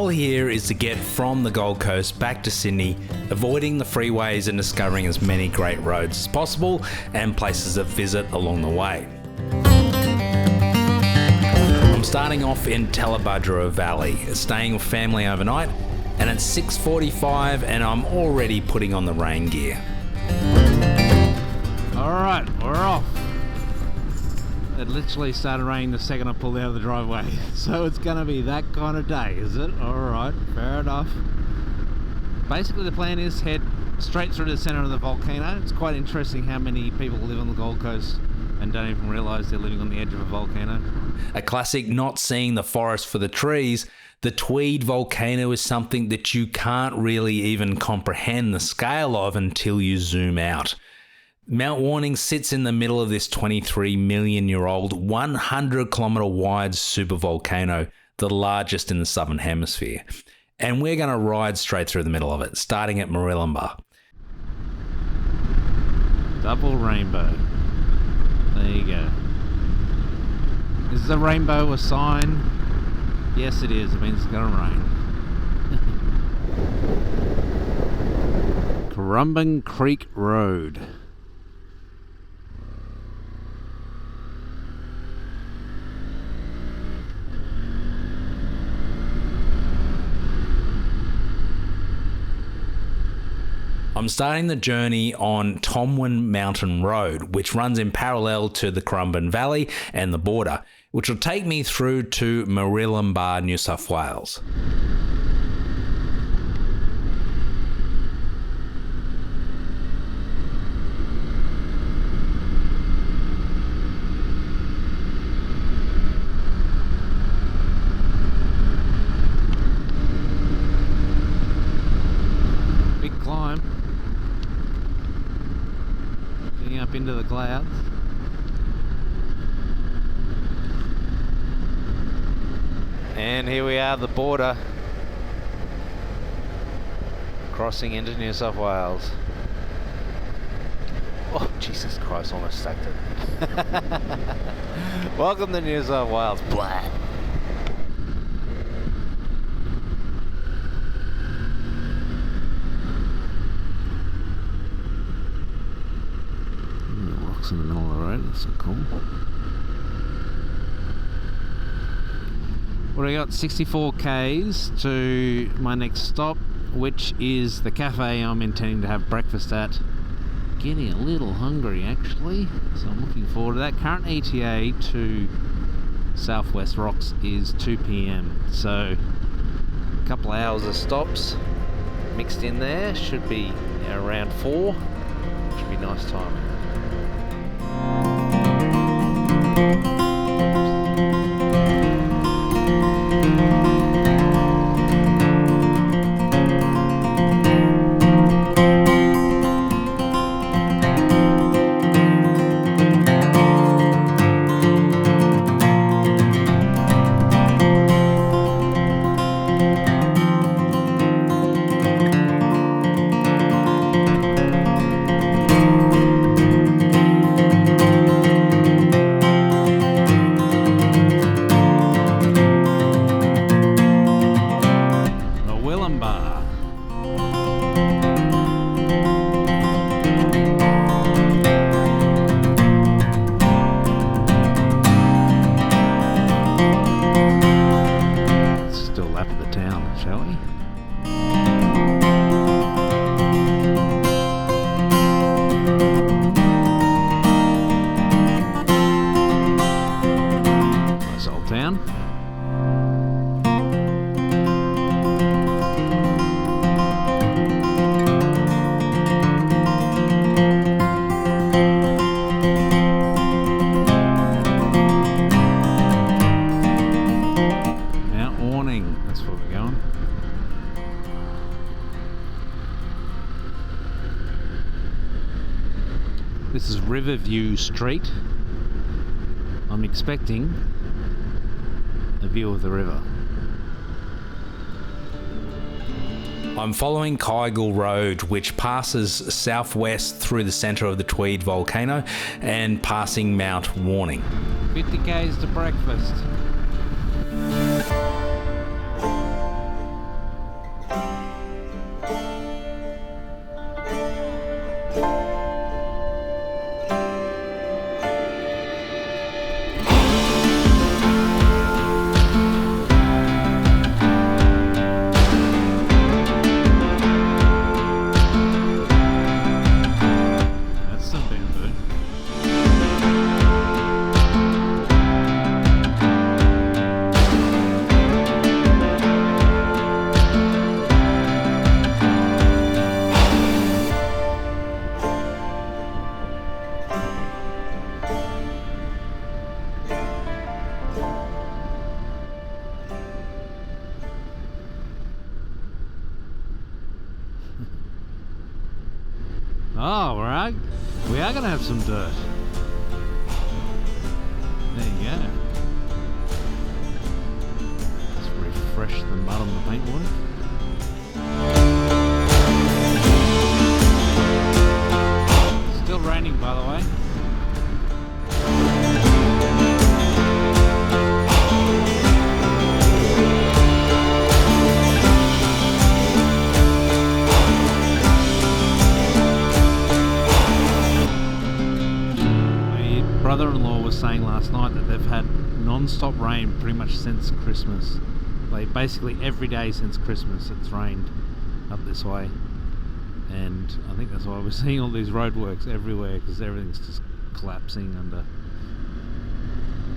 goal here is to get from the Gold Coast back to Sydney, avoiding the freeways and discovering as many great roads as possible and places to visit along the way. I'm starting off in Tallebudgera Valley, staying with family overnight, and it's 6:45 and I'm already putting on the rain gear. Alright, we're off. It literally started raining the second I pulled out of the driveway. So it's going to be that kind of day, is it? Alright, fair enough. Basically the plan is head straight through to the centre of the volcano. It's quite interesting how many people live on the Gold Coast and don't even realise they're living on the edge of a volcano. A classic not seeing the forest for the trees. The Tweed volcano is something that you can't really even comprehend the scale of until you zoom out. Mount Warning sits in the middle of this 23-million-year-old, 100-kilometre wide supervolcano, the largest in the southern hemisphere. And we're going to ride straight through the middle of it, starting at Murwillumbah. Double rainbow. There you go. Is the rainbow a sign? Yes, it is. It means it's going to rain. Currumbin Creek Road. I'm starting the journey on Tomewin Mountain Road, which runs in parallel to the Currumbin Valley and the border, which will take me through to Murwillumbah, New South Wales. Big climb. Getting up into the clouds. And here we are, the border, crossing into New South Wales. Oh, Jesus Christ, almost stacked it. Welcome to New South Wales. Blah. Rocks in the middle of the road, that's so cool. Well, I got 64 k's to my next stop, which is the cafe I'm intending to have breakfast at. Getting a little hungry actually, so I'm looking forward to that. Current ETA to Southwest Rocks is 2 p.m, so a couple of hours of stops mixed in there. Should be around 4. Should be nice timing. This is Riverview Street. I'm expecting a view of the river. I'm following Kyogle Road, which passes southwest through the centre of the Tweed volcano and passing Mount Warning. 50 k's to breakfast. Oh, we are going to have some dirt. There you go. Let's refresh the mud on the paintwork. Still raining, by the way. Brother-in-law was saying last night that they've had non-stop rain pretty much since Christmas. Like basically every day since Christmas it's rained up this way, and I think that's why we're seeing all these roadworks everywhere, because everything's just collapsing under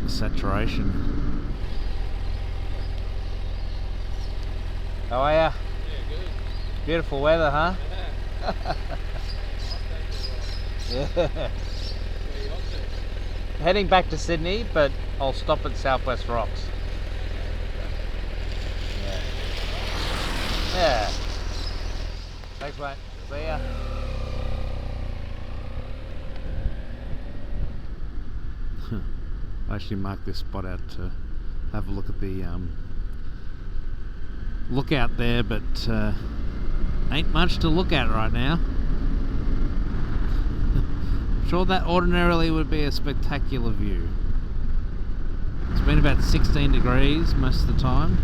the saturation. How are ya? Yeah, good. Beautiful weather, huh? Yeah. Heading back to Sydney, but I'll stop at Southwest Rocks. Yeah. Thanks, mate. See ya. I actually marked this spot out to have a look at the lookout there, but ain't much to look at right now. Sure, that ordinarily would be a spectacular view. It's been about 16 degrees most of the time.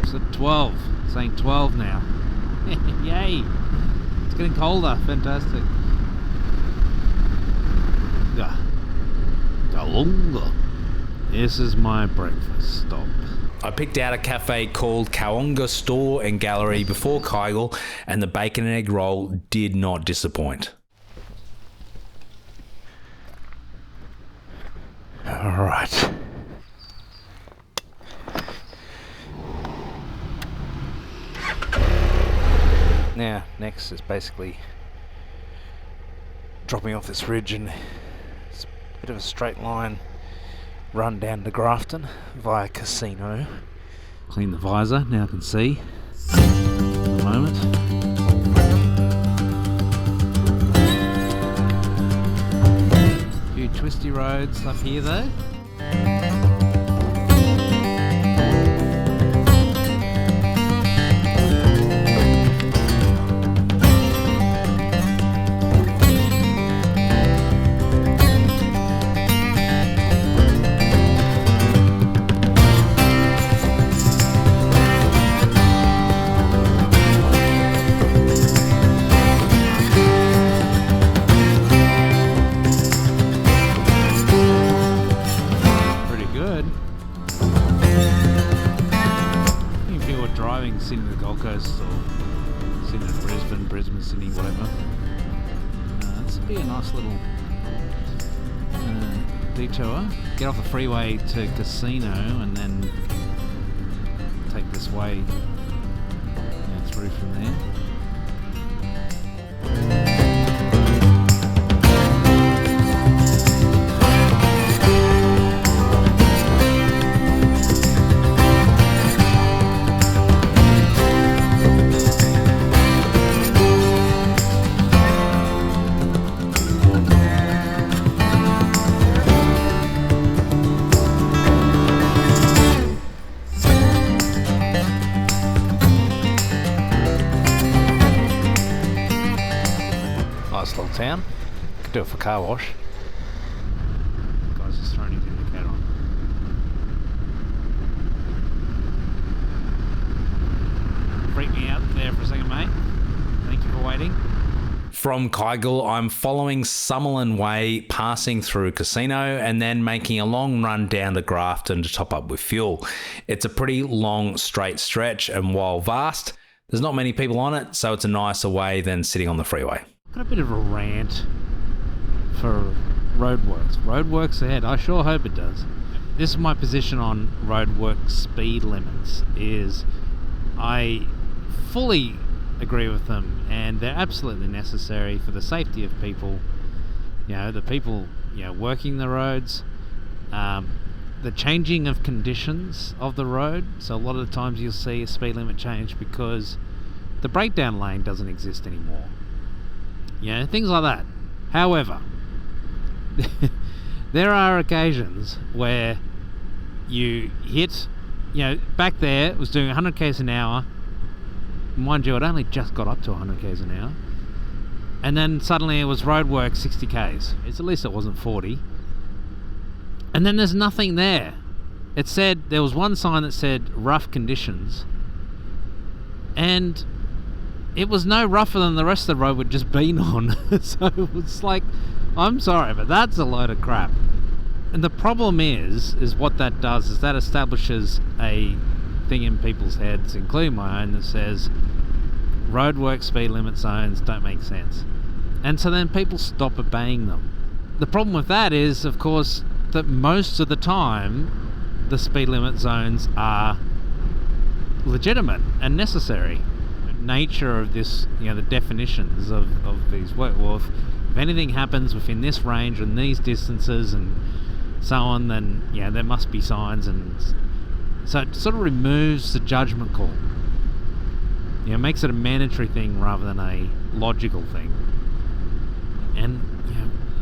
It's at 12, saying 12 now. Yay! It's getting colder, fantastic. Cawongla. This is my breakfast stop. I picked out a cafe called Cawongla Store and Gallery before Kyogle, and the bacon and egg roll did not disappoint. All right. Now, next is basically dropping off this ridge, and it's a bit of a straight line run down to Grafton via Casino. Clean the visor, now I can see at the moment. A few twisty roads up here though. Sitting in the Gold Coast or sitting in Brisbane, Sydney, whatever. This would be a nice little detour. Get off the freeway to Casino and then take this way through from there. Little town. Could do it for car wash. Guy's just throwing his indicator on. Freaked me out there for a second, mate. Thank you for waiting. From Kyogle, I'm following Summerland Way, passing through Casino, and then making a long run down to Grafton to top up with fuel. It's a pretty long, straight stretch, and while vast, there's not many people on it, so it's a nicer way than sitting on the freeway. Got a bit of a rant for roadworks. Roadworks ahead. I sure hope it does. This is my position on roadwork speed limits. Is I fully agree with them, and they're absolutely necessary for the safety of people. The people working the roads, the changing of conditions of the road. So a lot of the times you'll see a speed limit change because the breakdown lane doesn't exist anymore. things like that. However, there are occasions where you hit, back there it was doing 100 k's an hour. Mind you, it only just got up to 100 k's an hour. And then suddenly it was roadwork 60 k's. At least it wasn't 40. And then there's nothing there. It said, there was one sign that said rough conditions. And it was no rougher than the rest of the road we'd just been on. So it was like, I'm sorry, but that's a load of crap. And the problem is what that does is that establishes a thing in people's heads, including my own, that says roadwork speed limit zones don't make sense. And so then people stop obeying them. The problem with that is, of course, that most of the time the speed limit zones are legitimate and necessary. The nature of this, the definitions of these work. Well, if anything happens within this range and these distances and so on, then there must be signs, and so it sort of removes the judgment call. It makes it a mandatory thing rather than a logical thing. And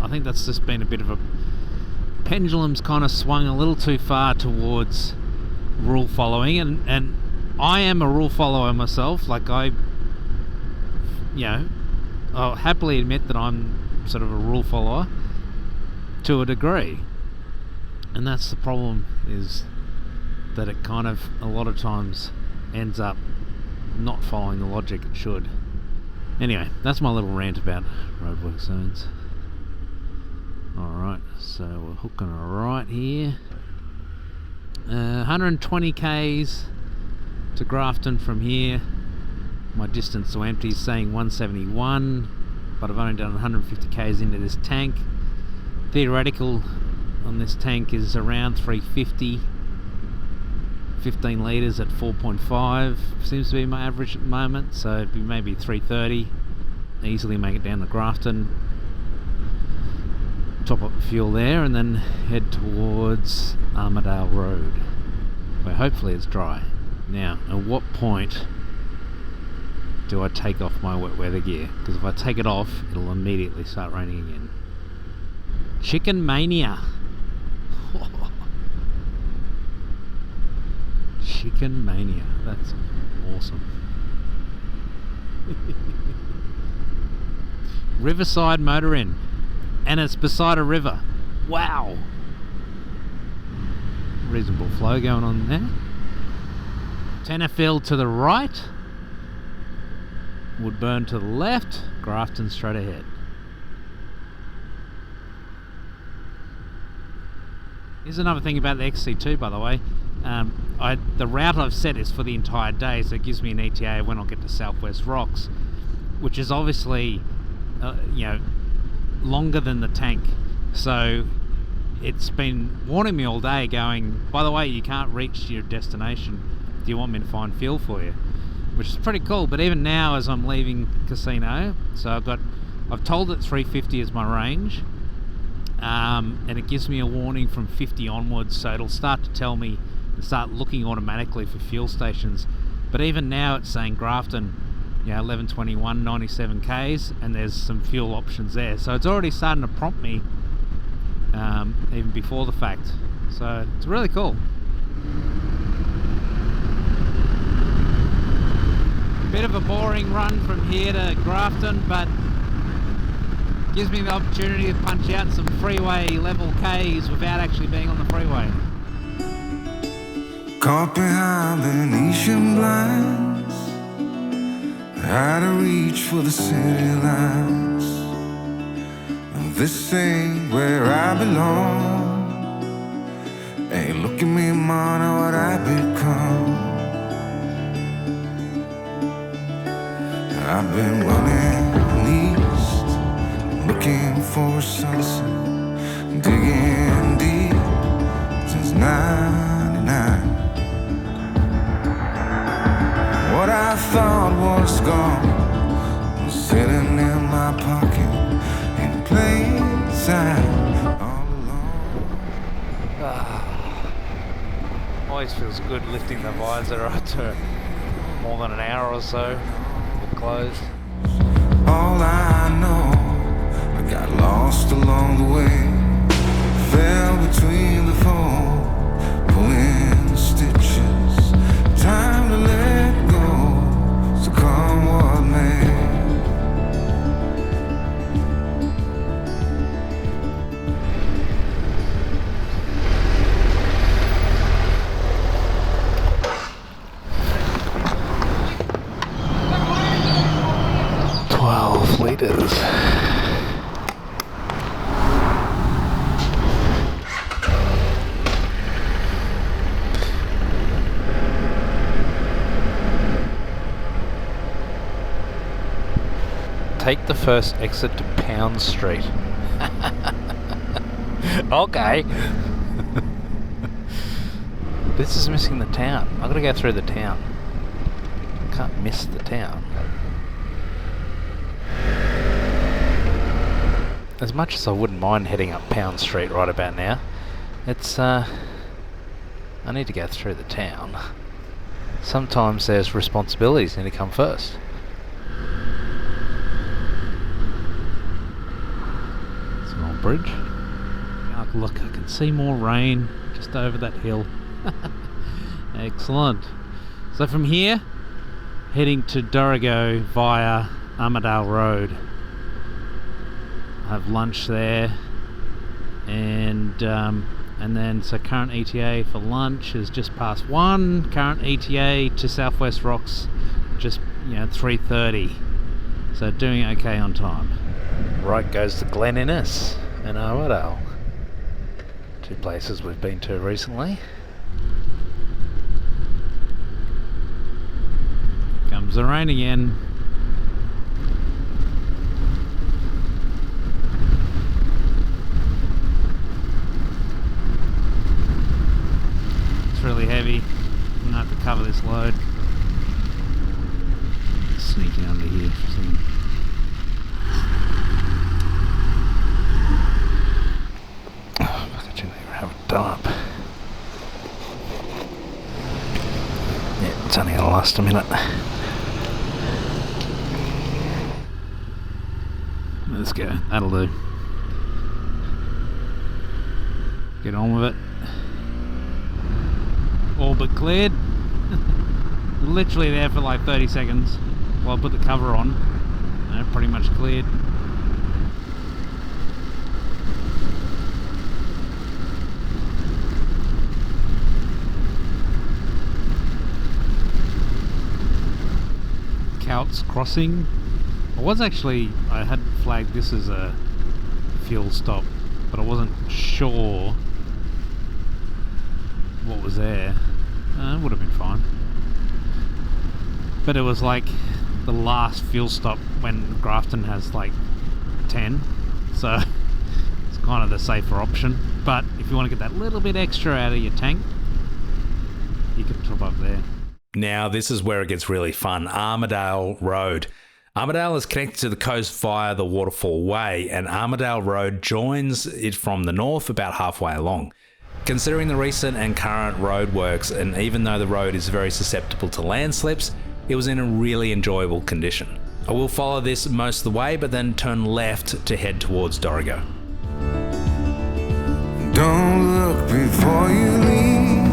I think that's just been a bit of a pendulum's kind of swung a little too far towards rule following, and I am a rule follower myself. Like I'll happily admit that I'm sort of a rule follower to a degree. And that's the problem, is that it kind of a lot of times ends up not following the logic it should. Anyway, that's my little rant about roadwork zones. Alright, so we're hooking a right here. 120 k's to Grafton from here. My distance to empty is saying 171, but I've only done 150 k's into this tank. Theoretical on this tank is around 350. 15 litres at 4.5 seems to be my average at the moment, so it'd be maybe 330. Easily make it down to Grafton, top up the fuel there, and then head towards Armidale Road, where hopefully it's dry. Now, at what point do I take off my wet weather gear? Because if I take it off, it'll immediately start raining again. Chicken mania. Chicken mania. That's awesome. Riverside Motor Inn, and it's beside a river. Wow. Reasonable flow going on there. Tennerfield to the right, Woodburn to the left, Grafton straight ahead. Here's another thing about the XC2, by the way. The route I've set is for the entire day, so it gives me an ETA when I'll get to Southwest Rocks, which is obviously, longer than the tank. So it's been warning me all day, going, by the way, you can't reach your destination. Do you want me to find fuel for you? Which is pretty cool. But even now, as I'm leaving casino, so I've told it 350 is my range. And it gives me a warning from 50 onwards, so it'll start to tell me and start looking automatically for fuel stations. But even now it's saying Grafton, 1121, 97 k's, and there's some fuel options there. So it's already starting to prompt me even before the fact. So it's really cool. Bit of a boring run from here to Grafton, but gives me the opportunity to punch out some freeway level K's without actually being on the freeway. Caught behind Venetian blinds, out of reach for the city lights. This ain't where I belong. Hey, look at me, man, what I become. I've been running east, looking for a sunset, digging deep since 99. What I thought was gone was sitting in my pocket in plain sight all along. Always feels good lifting the visor after more than an hour or so. Closed. All I know, I got lost along the way. Fell between the foam, pulling stitches. Time to let go, so come what may. Litres. Take the first exit to Pound Street. Okay. This is missing the town. I've got to go through the town. Can't miss the town. As much as I wouldn't mind heading up Pound Street right about now, it's I need to go through the town. Sometimes there's responsibilities need to come first. It's an old bridge. Oh, look, I can see more rain just over that hill. Excellent. So from here, heading to Dorrigo via Armidale Road. Have lunch there, and then so current ETA for lunch is just past 1. Current ETA to Southwest Rocks, just 3:30. So doing okay on time. Right goes to Glen Innes and Armidale, 2 places we've been to recently. Comes the rain again. Really heavy. I'm gonna have to cover this load. Sneaking under here for some. Oh, fuck, I didn't even have it done up. Yeah, it's only gonna last a minute. Let's go. That'll do. Get on with it. All but cleared. Literally there for like 30 seconds while I put the cover on. Pretty much cleared. Couts Crossing. I had flagged this as a fuel stop, but I wasn't sure what was there. It would have been fine, but it was like the last fuel stop when Grafton has like 10, so it's kind of the safer option. But if you want to get that little bit extra out of your tank, you can top up there. Now this is where it gets really fun. Armidale Road. Armidale is connected to the coast via the Waterfall Way, and Armidale Road joins it from the north about halfway along. Considering the recent and current roadworks, and even though the road is very susceptible to landslips, it was in a really enjoyable condition. I will follow this most of the way, but then turn left to head towards Dorrigo. Don't look before you leave.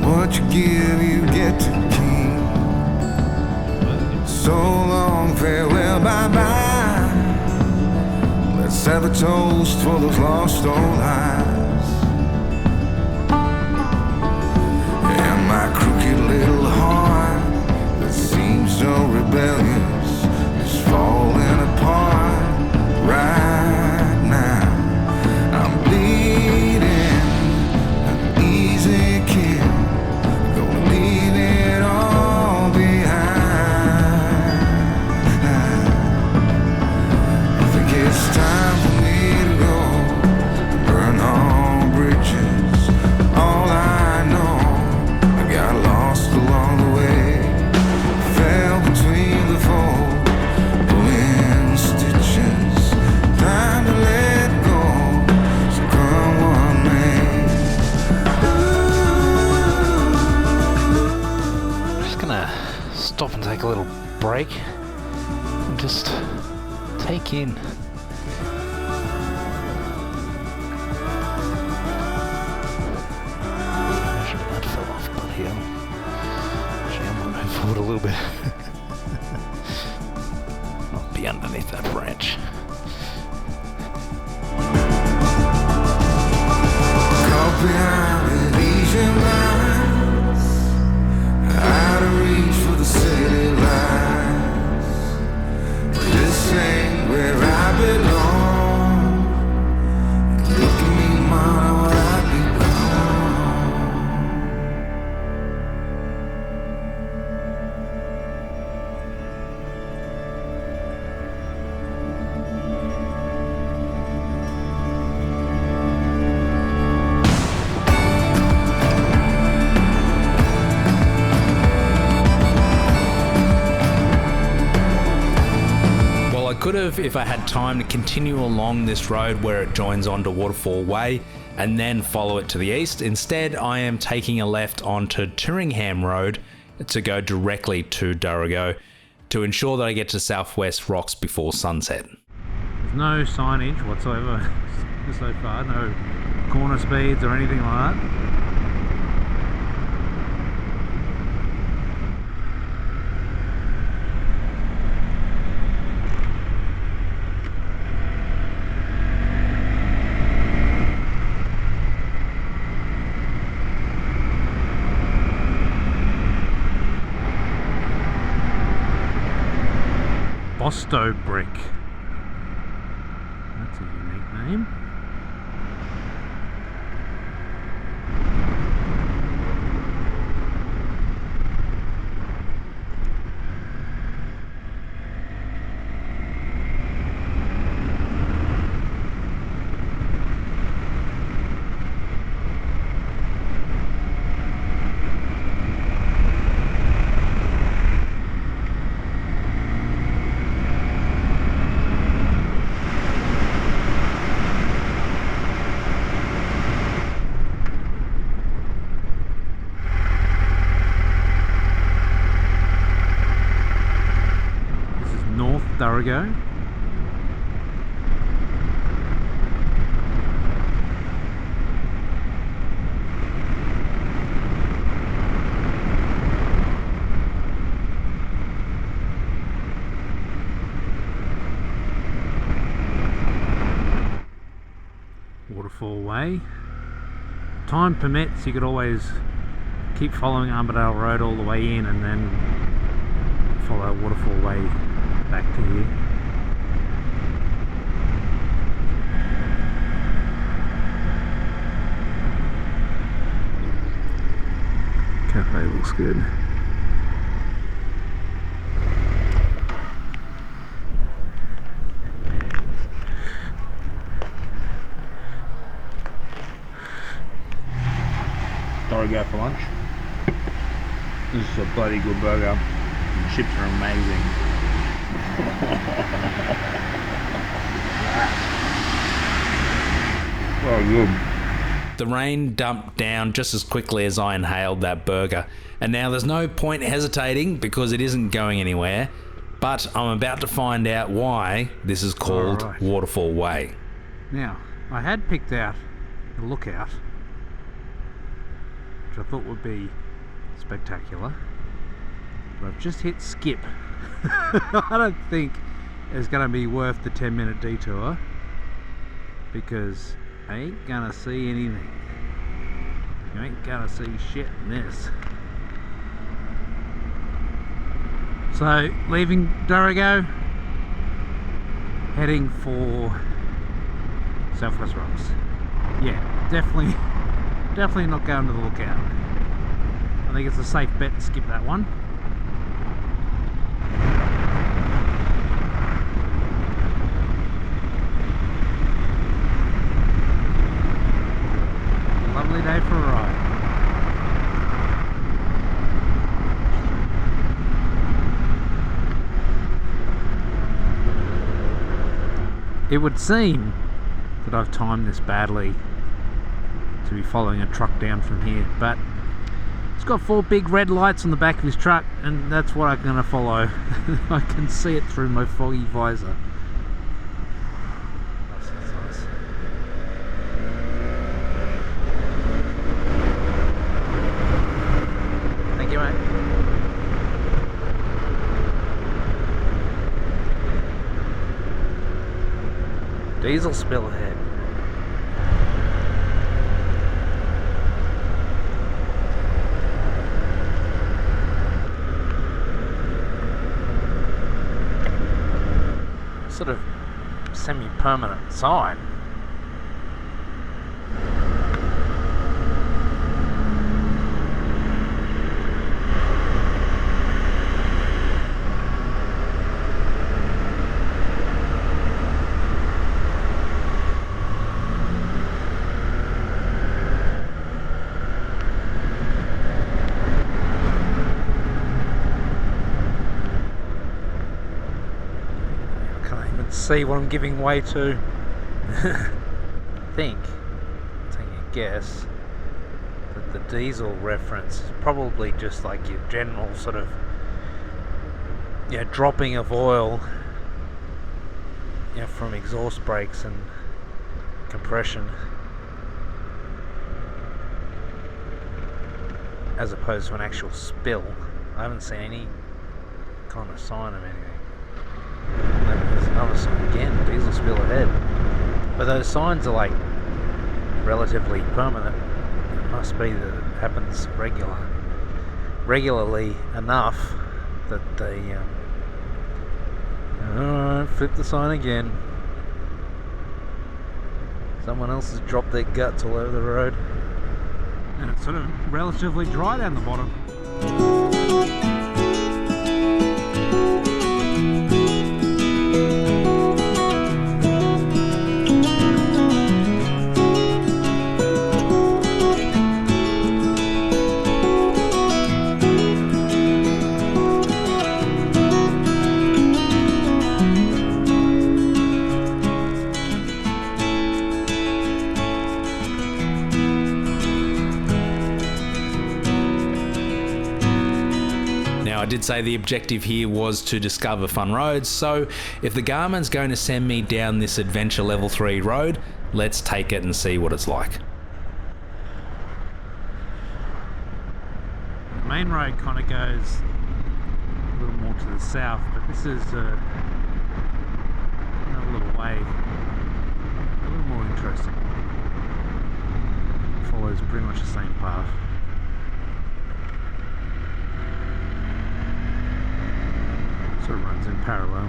What you give, you get to keep. So long, farewell, bye-bye. Let's have a toast for those lost old lives. And my crooked little heart that seems so rebellious is falling apart right now. I'm bleeding an easy kill. Gonna leave it all behind. I think it's time for me to go, burn all bridges. All I know, I got lost along the way. Fell between the fold, pulling stitches. Time to let go, so come what may. I'm just gonna stop and take a little break. just take in. Actually, that fell off, bloody hell. Actually, I might move forward a little bit. I'll be underneath that branch. Behind the leisure lines, out of reach for the city lights. This ain't where I belong. Look at me, mama, what I Could have, if I had time, to continue along this road where it joins onto Waterfall Way and then follow it to the east. Instead, I am taking a left onto Turingham Road to go directly to Dorrigo to ensure that I get to Southwest Rocks before sunset. There's no signage whatsoever so far, no corner speeds or anything like that. Bosto Brick. That's a unique name. Dorrigo. Waterfall Way. Time permits, you could always keep following Armidale Road all the way in and then follow Waterfall Way back to here. Cafe looks good. Dorrigo for lunch. This is a bloody good burger. The chips are amazing. Oh, good. The rain dumped down just as quickly as I inhaled that burger, and now there's no point hesitating because it isn't going anywhere, but I'm about to find out why this is called Waterfall Way. Now, I had picked out a lookout, which I thought would be spectacular, but I've just hit skip. I don't think it's going to be worth the 10-minute detour because I ain't going to see anything. You ain't going to see shit in this. So, leaving Dorrigo, heading for Southwest Rocks. Yeah, definitely not going to the lookout. I think it's a safe bet to skip that one. Lovely day for a ride. It would seem that I've timed this badly to be following a truck down from here, but He's got 4 big red lights on the back of his truck, and that's what I'm going to follow. I can see it through my foggy visor. That's nice. Thank you, mate. Diesel spill ahead. Sort of semi-permanent sign. See what I'm giving way to. I think, taking a guess, that the diesel reference is probably just like your general sort of, dropping of oil, from exhaust brakes and compression, as opposed to an actual spill. I haven't seen any kind of sign of anything. There's another sign again, diesel spill ahead. But those signs are like relatively permanent. It must be that it happens regularly enough that they alright, flip the sign again. Someone else has dropped their guts all over the road. And it's sort of relatively dry down the bottom. I did say the objective here was to discover fun roads, so if the Garmin's going to send me down this adventure level 3 road, let's take it and see what it's like. The main road kind of goes a little more to the south, but this is another little way, a little more interesting. Follows pretty much the same path. Sort of runs in parallel,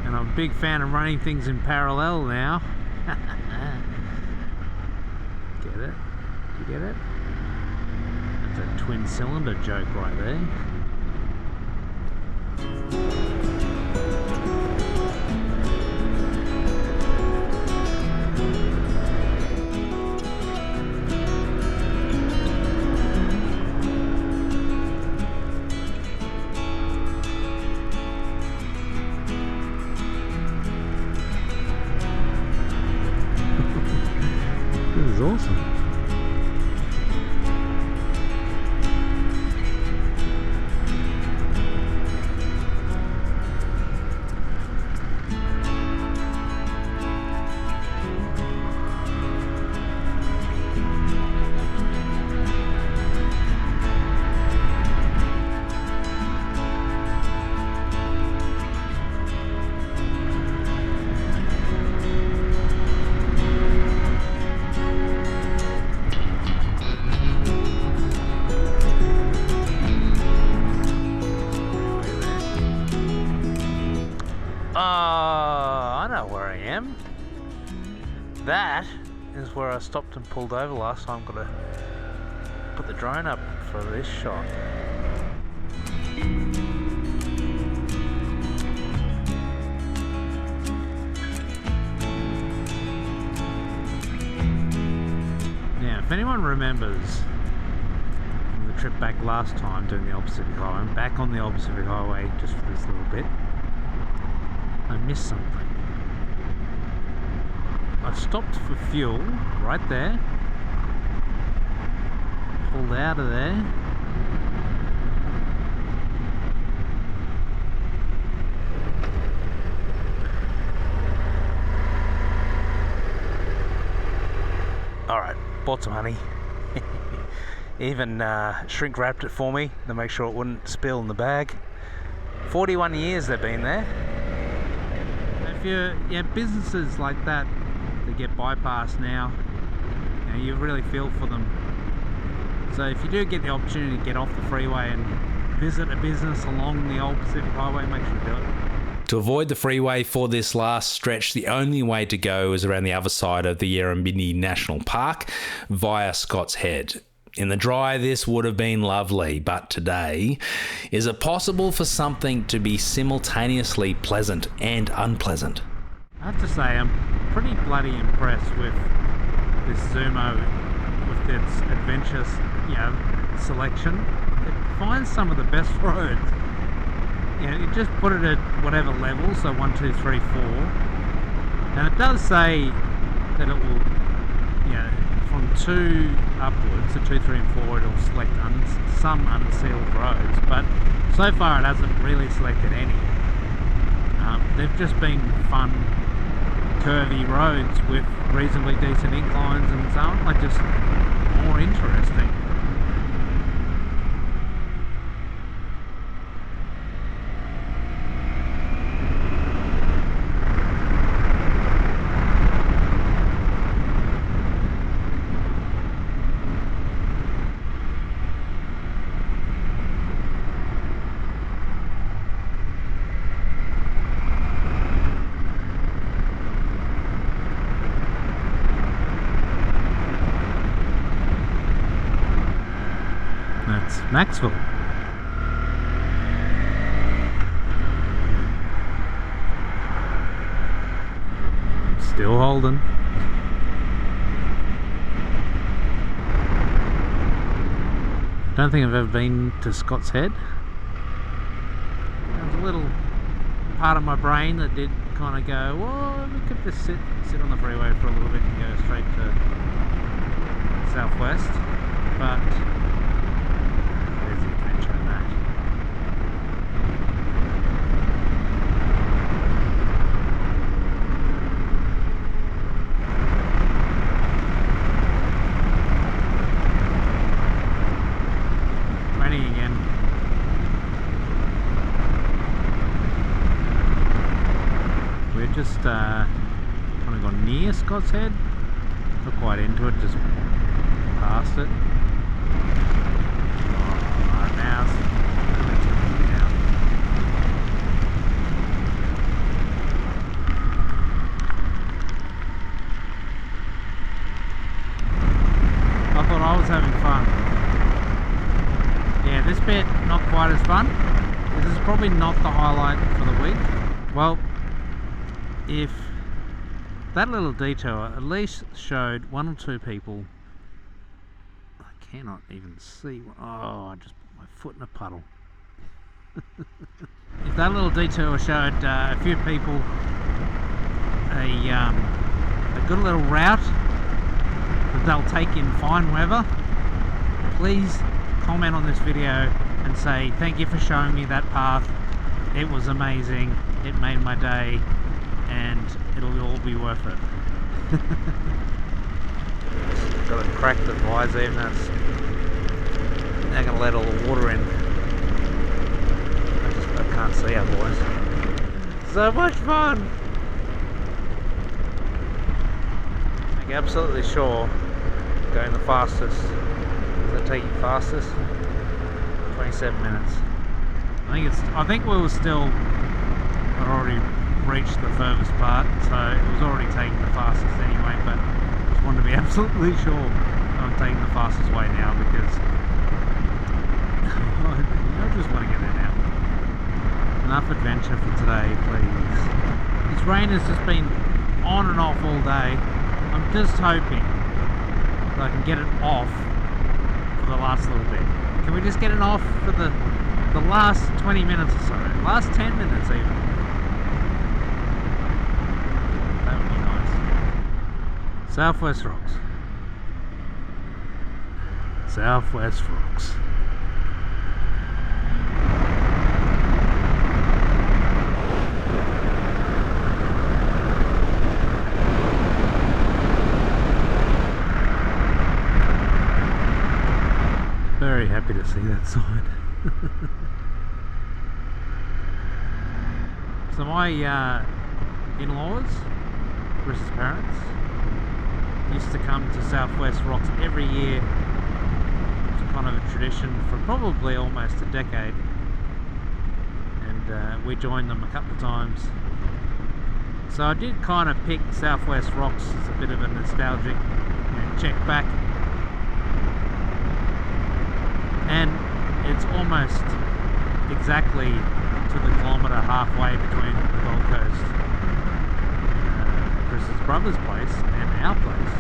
and I'm a big fan of running things in parallel now. Get it? You get it? That's a twin cylinder joke right there. This is awesome. I know where I am. That is where I stopped and pulled over last time. Got to put the drone up for this shot. Now, if anyone remembers from the trip back last time doing the Old Pacific Highway, I'm back on the Old Pacific Highway just for this little bit. I missed something. I stopped for fuel right there, pulled out of there, bought some honey. Even shrink wrapped it for me to make sure it wouldn't spill in the bag. 41 years they've been there. If you businesses like that get bypassed now, you really feel for them. So if you do get the opportunity to get off the freeway and visit a business along the old Pacific Highway, make sure you do it. To avoid the freeway for this last stretch, the only way to go is around the other side of the Armidale National Park via Scott's Head. In the dry, this would have been lovely, but today, is it possible for something to be simultaneously pleasant and unpleasant? I have to say, I'm pretty bloody impressed with this Zumo, with its adventure, selection. It finds some of the best roads. You just put it at whatever level, so 1, 2, 3, 4, and it does say that it will, from 2 upwards, so 2, 3 and 4, it'll select some unsealed roads, but so far it hasn't really selected any. They've just been fun, curvy roads with reasonably decent inclines and so on, like just more interesting. Maxville. Still holding. Don't think I've ever been to Scott's Head. There's a little part of my brain that did kind of go, well, we could just sit on the freeway for a little bit and go straight to southwest, but just kind of gone near Scott's Head, not quite into it, just past it. Right now, I thought I was having fun. Yeah, this bit not quite as fun. This is probably not the highlight for the week. Well, if that little detour at least showed 1 or 2 people, I cannot even see. Oh, I just put my foot in a puddle. If that little detour showed a few people a good little route that they'll take in fine weather, please comment on this video and say thank you for showing me that path. It was amazing. It made my day. And it'll all be worth it. Got to crack the visor even though they're going to let all the water in. I can't see otherwise. So much fun! I'm absolutely sure going the fastest. Does that take you fastest? 27 minutes. I think we were still already reached the furthest part, so it was already taking the fastest anyway, but I just wanted to be absolutely sure I'm taking the fastest way now because I just want to get there now. Enough adventure for today, please. This rain has just been on and off all day. I'm just hoping that I can get it off for the last little bit. Can we just get it off for the last 20 minutes or so? Last 10 minutes even. Southwest Rocks. Southwest Rocks. Very happy to see that sign. So my in-laws, Chris's parents, used to come to Southwest Rocks every year. It's kind of a tradition for probably almost a decade, and we joined them a couple of times. So I did kind of pick Southwest Rocks as a bit of a nostalgic check back, and it's almost exactly to the kilometre halfway between the Gold Coast, Chris's brother's place, and our place.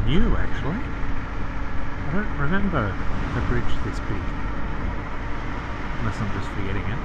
New, actually. I don't remember a bridge this big, unless I'm just forgetting it.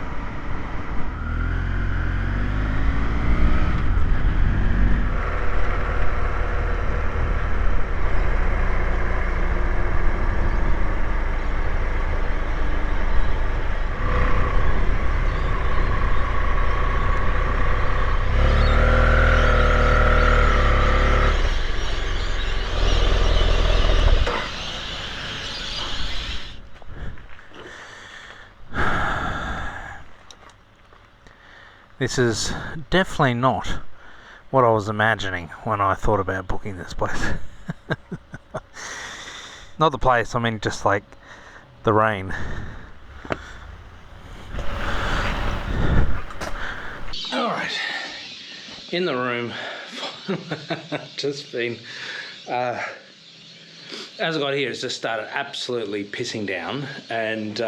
This is definitely not what I was imagining when I thought about booking this place. Not the place, I mean just like the rain. Alright, in the room. Just been as I got here, it's just started absolutely pissing down, and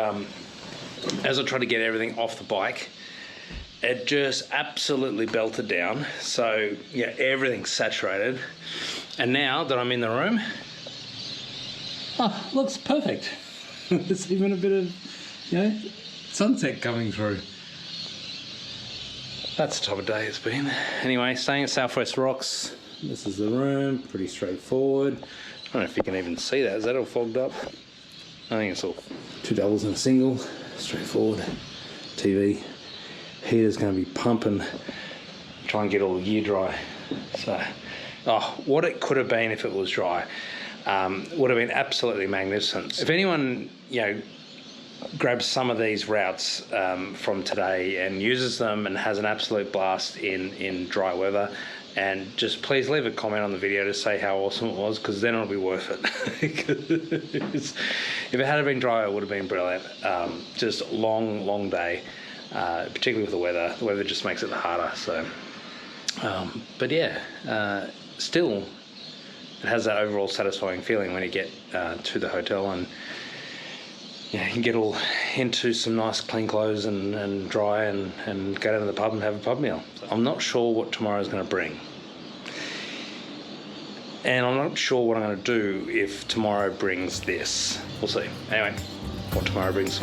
as I tried to get everything off the bike, it just absolutely belted down. So yeah, everything's saturated, and now that I'm in the room, oh, looks perfect. There's even a bit of, sunset coming through. That's the type of day it's been. Anyway, staying at Southwest Rocks. This is the room, pretty straightforward. I don't know if you can even see that. Is that all fogged up? I think it's all $2 in a single. Straightforward. TV. Heater's going to be pumping. Try and get all the gear dry. So, what it could have been if it was dry would have been absolutely magnificent. If anyone, grabs some of these routes from today and uses them and has an absolute blast in dry weather, and just please leave a comment on the video to say how awesome it was, because then it'll be worth it. If it had been dry, it would have been brilliant. Just long day, particularly with the weather. The weather just makes it harder. So, but yeah, still, it has that overall satisfying feeling when you get to the hotel, and you can get all into some nice clean clothes and dry and go down to the pub and have a pub meal. I'm not sure what tomorrow's going to bring. And I'm not sure what I'm going to do if tomorrow brings this. We'll see. Anyway, what tomorrow brings.